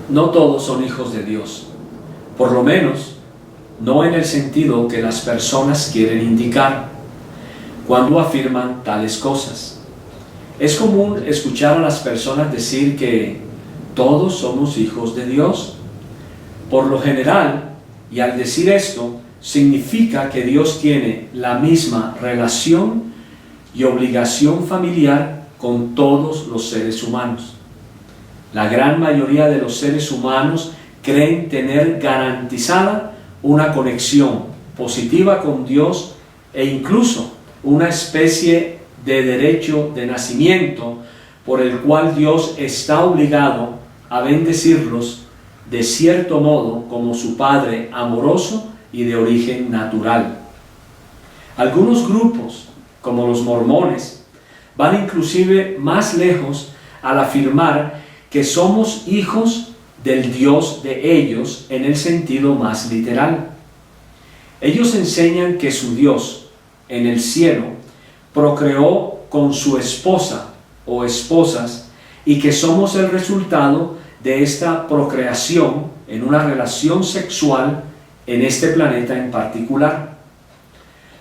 no todos son hijos de Dios, por lo menos no en el sentido que las personas quieren indicar cuando afirman tales cosas. Es común escuchar a las personas decir que todos somos hijos de Dios. Por lo general, y al decir esto, significa que Dios tiene la misma relación y obligación familiar con todos los seres humanos. La gran mayoría de los seres humanos creen tener garantizada una conexión positiva con Dios e incluso una especie de derecho de nacimiento por el cual Dios está obligado a bendecirlos de cierto modo como su Padre amoroso y de origen natural. Algunos grupos, como los mormones, van inclusive más lejos al afirmar que somos hijos del Dios de ellos en el sentido más literal. Ellos enseñan que su Dios en el cielo procreó con su esposa o esposas y que somos el resultado de esta procreación en una relación sexual en este planeta en particular.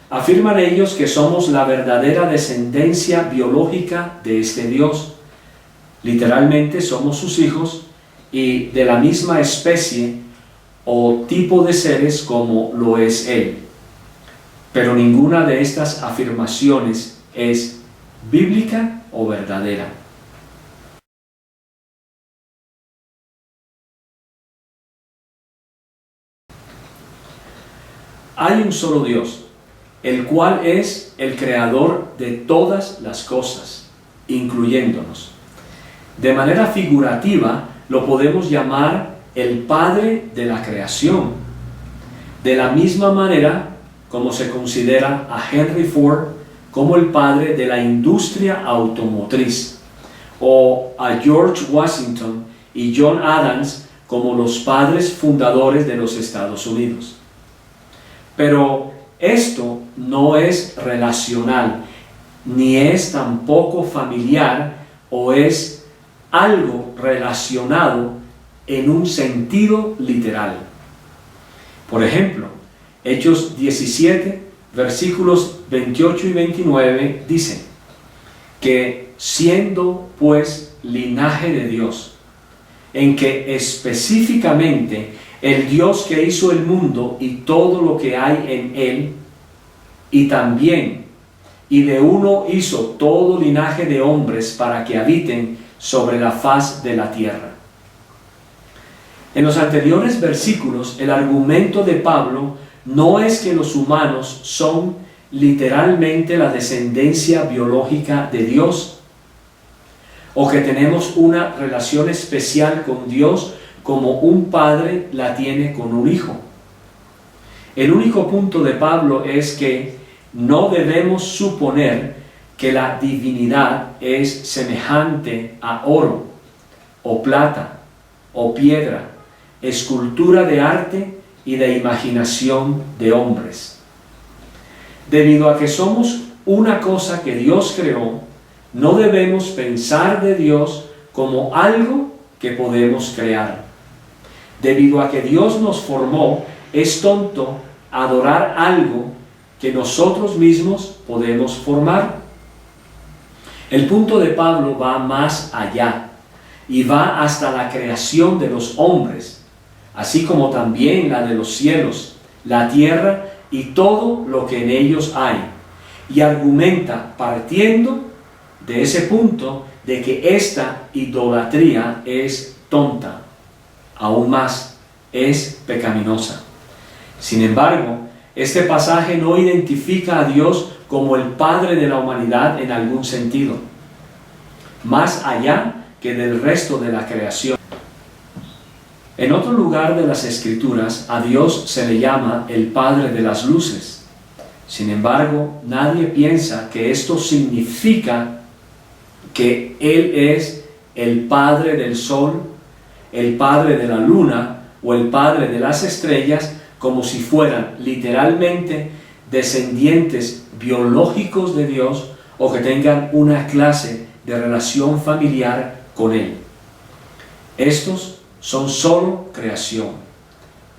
Afirman ellos que somos la verdadera descendencia biológica de este Dios. Literalmente somos sus hijos y de la misma especie o tipo de seres como lo es Él. Pero ninguna de estas afirmaciones es bíblica o verdadera. Hay un solo Dios, el cual es el creador de todas las cosas, incluyéndonos. De manera figurativa, lo podemos llamar el Padre de la creación. De la misma manera como se considera a Henry Ford como el padre de la industria automotriz, o a George Washington y John Adams como los padres fundadores de los Estados Unidos. Pero esto no es relacional, ni es tampoco familiar o es algo relacionado en un sentido literal. Por ejemplo, Hechos 17, versículos 28 y 29 dicen que siendo pues linaje de Dios, en que específicamente el Dios que hizo el mundo y todo lo que hay en él, y también, y de uno hizo todo linaje de hombres para que habiten sobre la faz de la tierra. En los anteriores versículos, el argumento de Pablo no es que los humanos son literalmente la descendencia biológica de Dios, o que tenemos una relación especial con Dios como un padre la tiene con un hijo. El único punto de Pablo es que no debemos suponer que la divinidad es semejante a oro, o plata, o piedra, escultura de arte y de imaginación de hombres. Debido a que somos una cosa que Dios creó, no debemos pensar de Dios como algo que podemos crear. Debido a que Dios nos formó, es tonto adorar algo que nosotros mismos podemos formar. El punto de Pablo va más allá y va hasta la creación de los hombres, así como también la de los cielos, la tierra y todo lo que en ellos hay, y argumenta partiendo de ese punto de que esta idolatría es tonta, aún más, es pecaminosa. Sin embargo, este pasaje no identifica a Dios como el Padre de la humanidad en algún sentido, más allá que del resto de la creación. En otro lugar de las Escrituras, a Dios se le llama el Padre de las luces. Sin embargo, nadie piensa que esto significa que Él es el Padre del sol, el Padre de la luna o el Padre de las estrellas, como si fueran literalmente descendientes biológicos de Dios o que tengan una clase de relación familiar con Él. Estos son solo creación.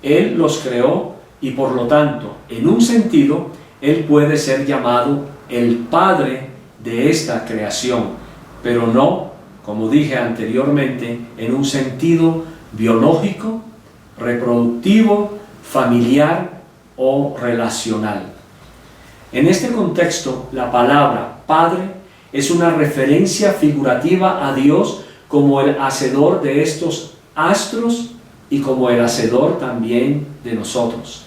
Él los creó y por lo tanto, en un sentido, Él puede ser llamado el Padre de esta creación, pero no, como dije anteriormente, en un sentido biológico, reproductivo, familiar o relacional. En este contexto, la palabra Padre es una referencia figurativa a Dios como el hacedor de estos astros y como el hacedor también de nosotros.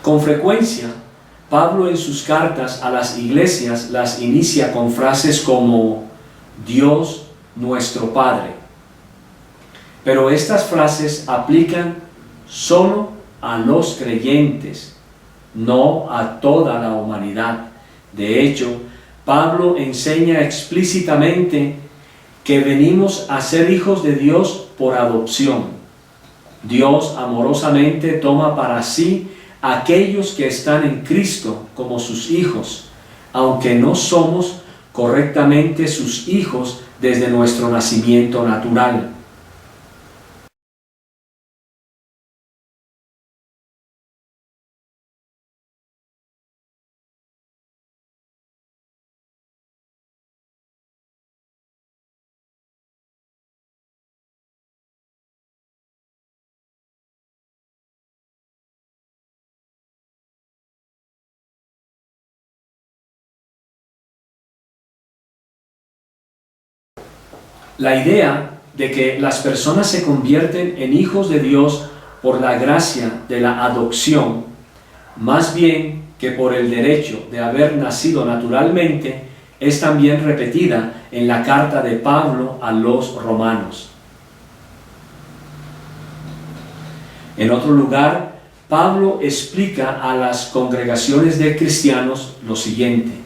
Con frecuencia, Pablo en sus cartas a las iglesias las inicia con frases como Dios nuestro Padre. Pero estas frases aplican solo a los creyentes, no a toda la humanidad. De hecho, Pablo enseña explícitamente que venimos a ser hijos de Dios por adopción. Dios amorosamente toma para sí a aquellos que están en Cristo como sus hijos, aunque no somos correctamente sus hijos desde nuestro nacimiento natural. La idea de que las personas se convierten en hijos de Dios por la gracia de la adopción, más bien que por el derecho de haber nacido naturalmente, es también repetida en la carta de Pablo a los romanos. En otro lugar, Pablo explica a las congregaciones de cristianos lo siguiente: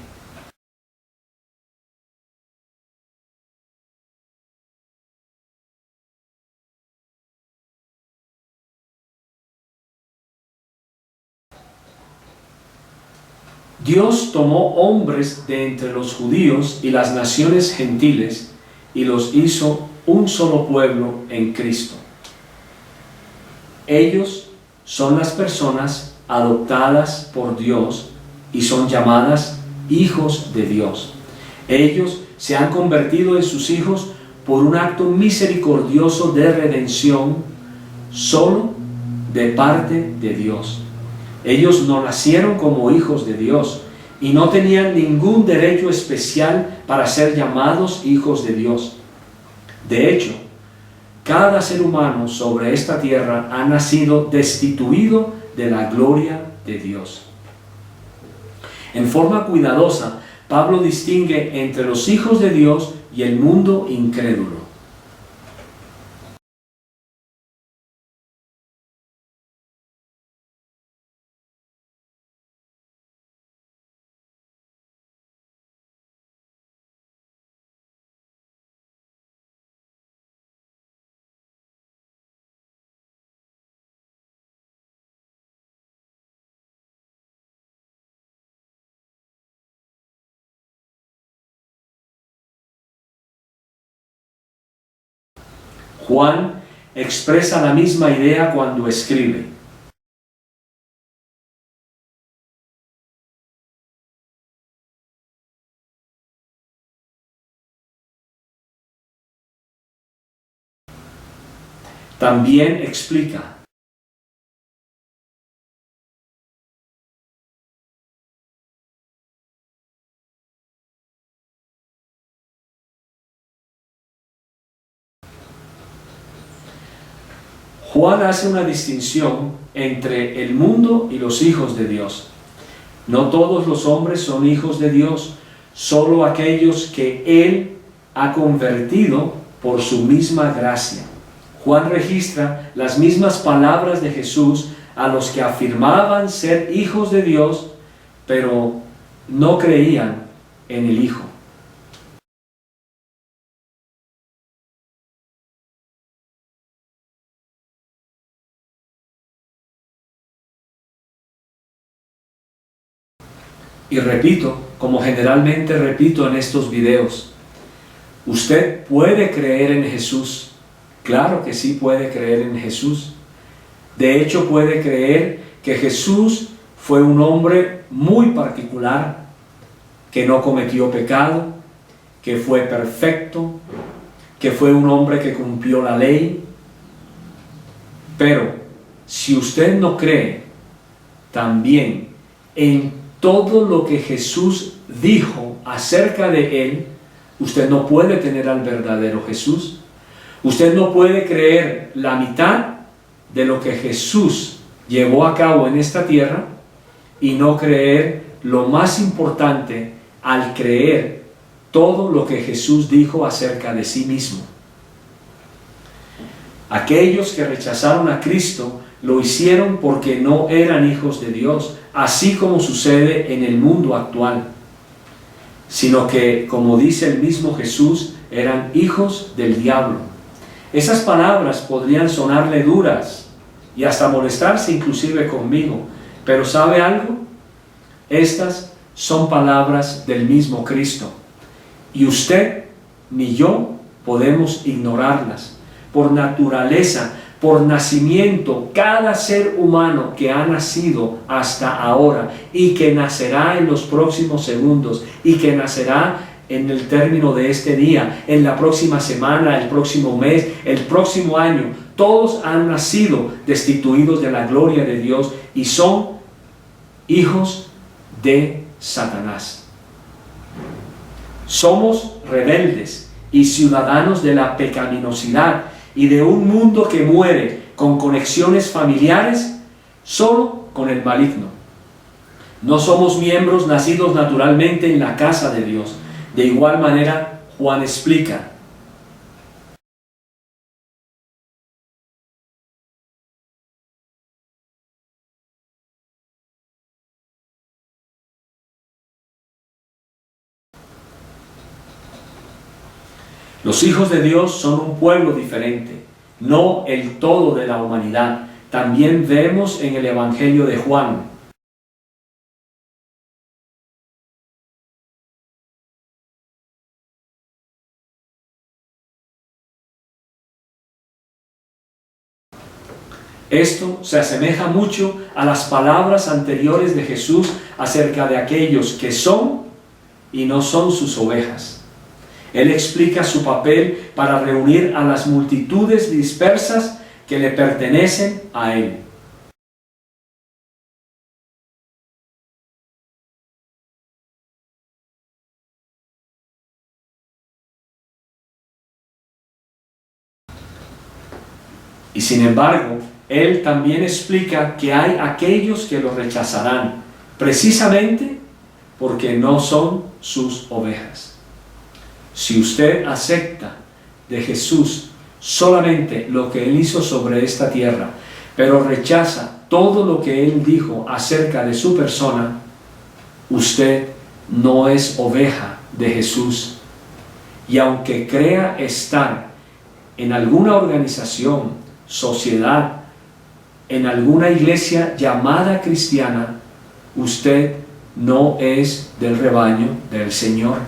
Dios tomó hombres de entre los judíos y las naciones gentiles y los hizo un solo pueblo en Cristo. Ellos son las personas adoptadas por Dios y son llamadas hijos de Dios. Ellos se han convertido en sus hijos por un acto misericordioso de redención solo de parte de Dios. Ellos no nacieron como hijos de Dios y no tenían ningún derecho especial para ser llamados hijos de Dios. De hecho, cada ser humano sobre esta tierra ha nacido destituido de la gloria de Dios. En forma cuidadosa, Pablo distingue entre los hijos de Dios y el mundo incrédulo. Juan expresa la misma idea cuando escribe: también explica: Juan hace una distinción entre el mundo y los hijos de Dios. No todos los hombres son hijos de Dios, solo aquellos que Él ha convertido por su misma gracia. Juan registra las mismas palabras de Jesús a los que afirmaban ser hijos de Dios, pero no creían en el Hijo. Y repito, como generalmente repito en estos videos, usted puede creer en Jesús. Claro que sí puede creer en Jesús. De hecho, puede creer que Jesús fue un hombre muy particular, que no cometió pecado, que fue perfecto, que fue un hombre que cumplió la ley. Pero si usted no cree también en todo lo que Jesús dijo acerca de él, usted no puede tener al verdadero Jesús. Usted no puede creer la mitad de lo que Jesús llevó a cabo en esta tierra y no creer lo más importante al creer todo lo que Jesús dijo acerca de sí mismo. Aquellos que rechazaron a Cristo lo hicieron porque no eran hijos de Dios, así como sucede en el mundo actual, sino que, como dice el mismo Jesús, eran hijos del diablo. Esas palabras podrían sonarle duras y hasta molestarse inclusive conmigo, pero ¿sabe algo? Estas son palabras del mismo Cristo, y usted ni yo podemos ignorarlas. Por naturaleza, por nacimiento, cada ser humano que ha nacido hasta ahora y que nacerá en los próximos segundos y que nacerá en el término de este día, en la próxima semana, el próximo mes, el próximo año, todos han nacido destituidos de la gloria de Dios y son hijos de Satanás. Somos rebeldes y ciudadanos de la pecaminosidad y de un mundo que muere con conexiones familiares solo con el maligno. No somos miembros nacidos naturalmente en la casa de Dios. De igual manera, Juan explica: los hijos de Dios son un pueblo diferente, no el todo de la humanidad. También vemos en el Evangelio de Juan. Esto se asemeja mucho a las palabras anteriores de Jesús acerca de aquellos que son y no son sus ovejas. Él explica su papel para reunir a las multitudes dispersas que le pertenecen a Él. Y sin embargo, Él también explica que hay aquellos que lo rechazarán, precisamente porque no son sus ovejas. Si usted acepta de Jesús solamente lo que Él hizo sobre esta tierra, pero rechaza todo lo que Él dijo acerca de su persona, usted no es oveja de Jesús. Y aunque crea estar en alguna organización, sociedad, en alguna iglesia llamada cristiana, usted no es del rebaño del Señor.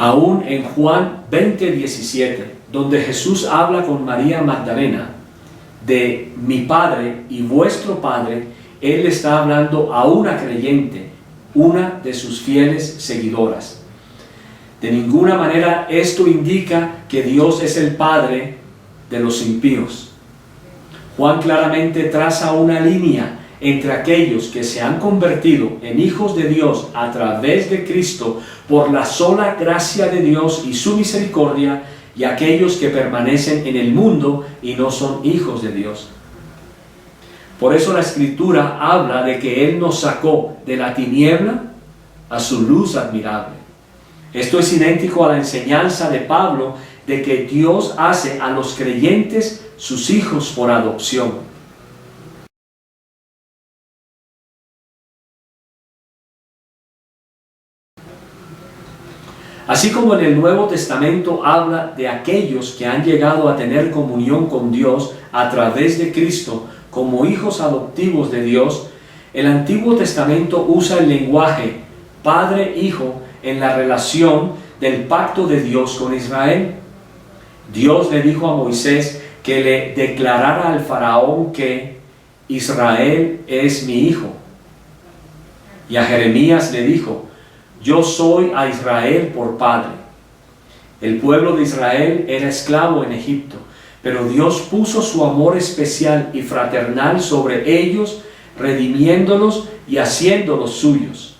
Aún en Juan 20:17, donde Jesús habla con María Magdalena de mi Padre y vuestro Padre, Él está hablando a una creyente, una de sus fieles seguidoras. De ninguna manera esto indica que Dios es el Padre de los impíos. Juan claramente traza una línea entre aquellos que se han convertido en hijos de Dios a través de Cristo por la sola gracia de Dios y su misericordia, y aquellos que permanecen en el mundo y no son hijos de Dios. Por eso la Escritura habla de que Él nos sacó de la tiniebla a su luz admirable. Esto es idéntico a la enseñanza de Pablo de que Dios hace a los creyentes sus hijos por adopción. Así como en el Nuevo Testamento habla de aquellos que han llegado a tener comunión con Dios a través de Cristo como hijos adoptivos de Dios, el Antiguo Testamento usa el lenguaje padre-hijo en la relación del pacto de Dios con Israel. Dios le dijo a Moisés que le declarara al faraón que Israel es mi hijo. Y a Jeremías le dijo: yo soy a Israel por padre. El pueblo de Israel era esclavo en Egipto, pero Dios puso su amor especial y fraternal sobre ellos, redimiéndolos y haciéndolos suyos.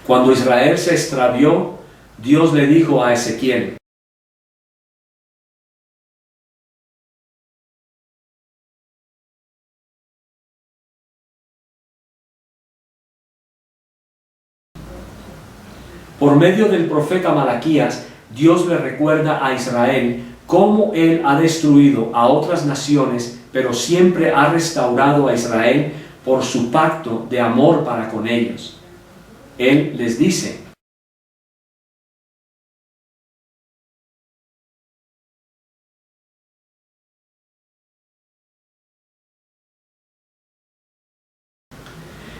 Cuando Israel se extravió, Dios le dijo a Ezequiel: por medio del profeta Malaquías, Dios le recuerda a Israel cómo Él ha destruido a otras naciones, pero siempre ha restaurado a Israel por su pacto de amor para con ellos. Él les dice: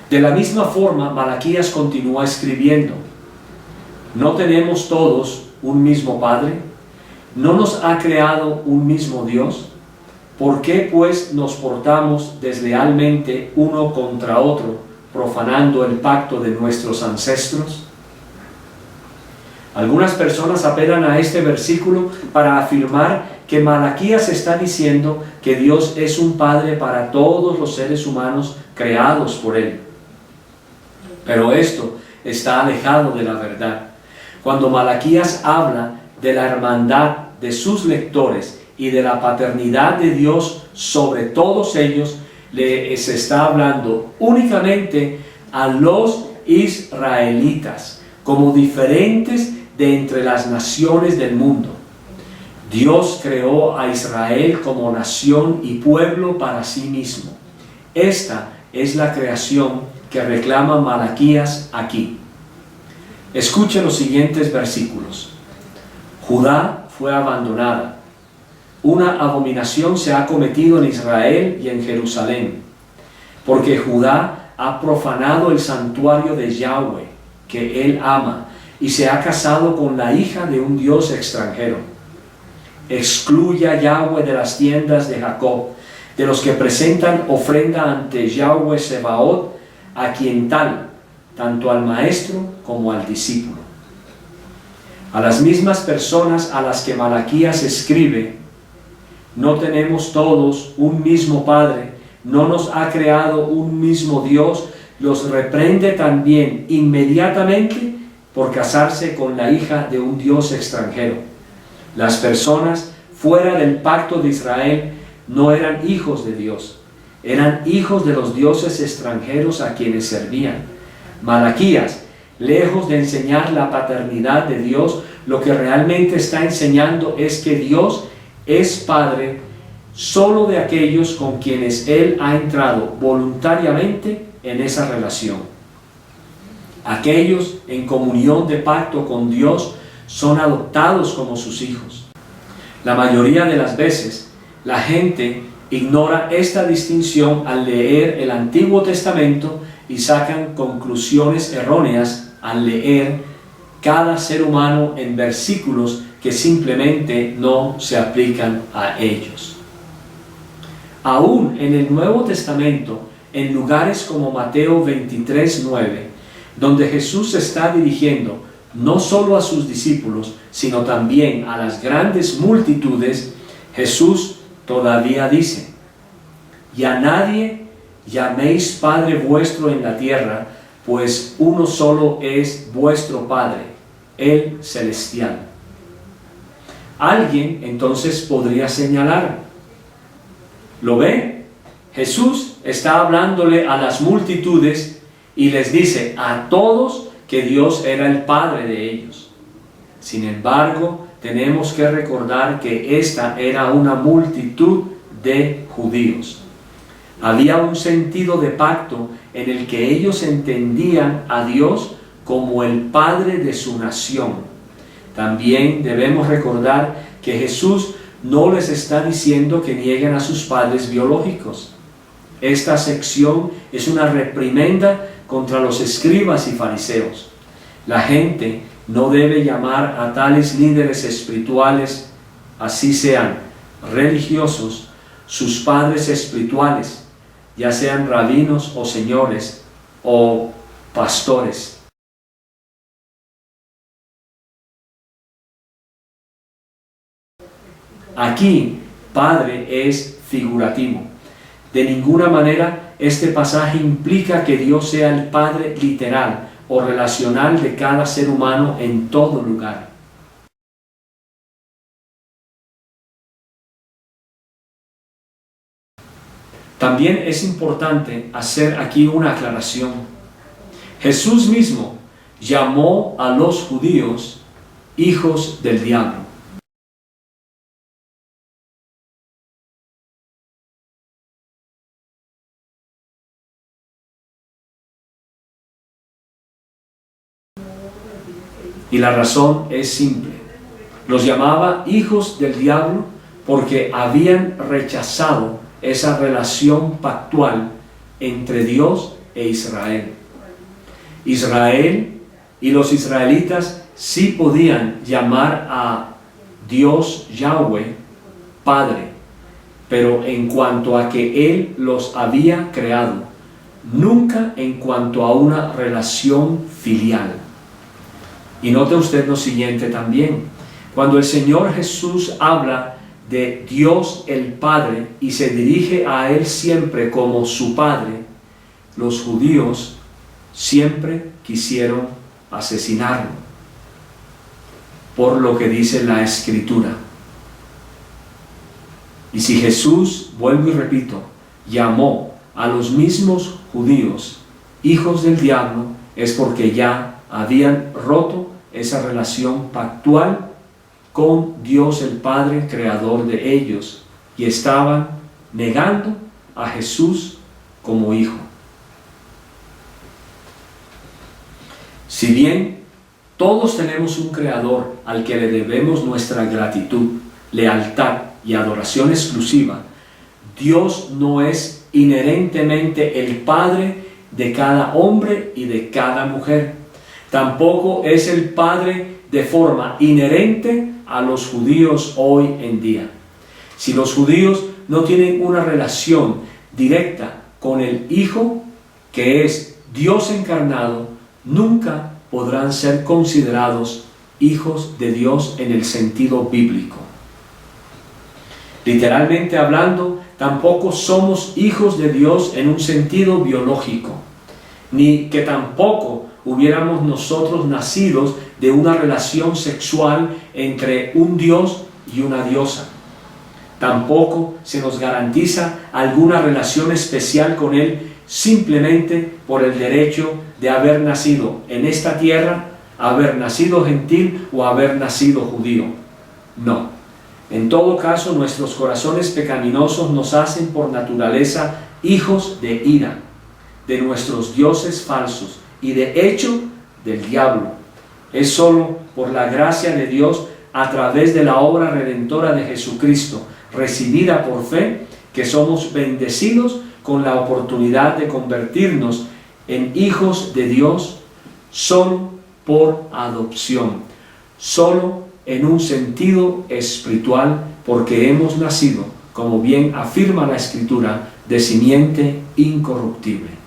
de la misma forma, Malaquías continúa escribiendo: ¿no tenemos todos un mismo Padre? ¿No nos ha creado un mismo Dios? ¿Por qué pues nos portamos deslealmente uno contra otro, profanando el pacto de nuestros ancestros? Algunas personas apelan a este versículo para afirmar que Malaquías está diciendo que Dios es un Padre para todos los seres humanos creados por Él. Pero esto está alejado de la verdad. Cuando Malaquías habla de la hermandad de sus lectores y de la paternidad de Dios sobre todos ellos, les está hablando únicamente a los israelitas, como diferentes de entre las naciones del mundo. Dios creó a Israel como nación y pueblo para sí mismo. Esta es la creación que reclama Malaquías aquí. Escuche los siguientes versículos. Judá fue abandonada. Una abominación se ha cometido en Israel y en Jerusalén, porque Judá ha profanado el santuario de Yahweh, que él ama, y se ha casado con la hija de un dios extranjero. Excluye a Yahweh de las tiendas de Jacob, de los que presentan ofrenda ante Yahweh Sebaot, a quien tal, tanto al maestro como al discípulo. A las mismas personas a las que Malaquías escribe: no tenemos todos un mismo Padre, no nos ha creado un mismo Dios, los reprende también inmediatamente por casarse con la hija de un dios extranjero. Las personas fuera del pacto de Israel no eran hijos de Dios, eran hijos de los dioses extranjeros a quienes servían. Malaquías, lejos de enseñar la paternidad de Dios, lo que realmente está enseñando es que Dios es Padre solo de aquellos con quienes Él ha entrado voluntariamente en esa relación. Aquellos en comunión de pacto con Dios son adoptados como sus hijos. La mayoría de las veces, la gente ignora esta distinción al leer el Antiguo Testamento y sacan conclusiones erróneas al leer cada ser humano en versículos que simplemente no se aplican a ellos. Aún en el Nuevo Testamento, en lugares como Mateo 23:9, donde Jesús se está dirigiendo no solo a sus discípulos, sino también a las grandes multitudes, Jesús todavía dice: y a nadie llaméis Padre vuestro en la tierra, pues uno solo es vuestro Padre, el celestial. Alguien entonces podría señalar: ¿lo ve? Jesús está hablándole a las multitudes y les dice a todos que Dios era el Padre de ellos. Sin embargo, tenemos que recordar que esta era una multitud de judíos. Había un sentido de pacto en el que ellos entendían a Dios como el Padre de su nación. También debemos recordar que Jesús no les está diciendo que nieguen a sus padres biológicos. Esta sección es una reprimenda contra los escribas y fariseos. La gente no debe llamar a tales líderes espirituales, así sean religiosos, sus padres espirituales, ya sean rabinos o señores o pastores. Aquí, padre es figurativo. De ninguna manera este pasaje implica que Dios sea el Padre literal o relacional de cada ser humano en todo lugar. También es importante hacer aquí una aclaración. Jesús mismo llamó a los judíos hijos del diablo. Y la razón es simple. Los llamaba hijos del diablo porque habían rechazado esa relación pactual entre Dios e Israel. Israel y los israelitas sí podían llamar a Dios Yahweh Padre, pero en cuanto a que Él los había creado, nunca en cuanto a una relación filial. Y note usted lo siguiente también. Cuando el Señor Jesús habla de Dios el Padre y se dirige a Él siempre como su Padre, los judíos siempre quisieron asesinarlo, por lo que dice la Escritura. Y si Jesús, vuelvo y repito, llamó a los mismos judíos hijos del diablo, es porque ya habían roto esa relación pactual con Dios el Padre, creador de ellos, y estaban negando a Jesús como hijo. Si bien todos tenemos un creador al que le debemos nuestra gratitud, lealtad y adoración exclusiva, Dios no es inherentemente el Padre de cada hombre y de cada mujer. Tampoco es el Padre de forma inherente a los judíos hoy en día. Si los judíos no tienen una relación directa con el Hijo, que es Dios encarnado, nunca podrán ser considerados hijos de Dios en el sentido bíblico. Literalmente hablando, tampoco somos hijos de Dios en un sentido biológico, ni que tampoco hubiéramos nosotros nacidos de una relación sexual entre un Dios y una diosa. Tampoco se nos garantiza alguna relación especial con Él simplemente por el derecho de haber nacido en esta tierra, haber nacido gentil o haber nacido judío. No. En todo caso, nuestros corazones pecaminosos nos hacen por naturaleza hijos de ira, de nuestros dioses falsos y de hecho del diablo. Es solo por la gracia de Dios a través de la obra redentora de Jesucristo, recibida por fe, que somos bendecidos con la oportunidad de convertirnos en hijos de Dios solo por adopción, solo en un sentido espiritual, porque hemos nacido, como bien afirma la Escritura, de simiente incorruptible.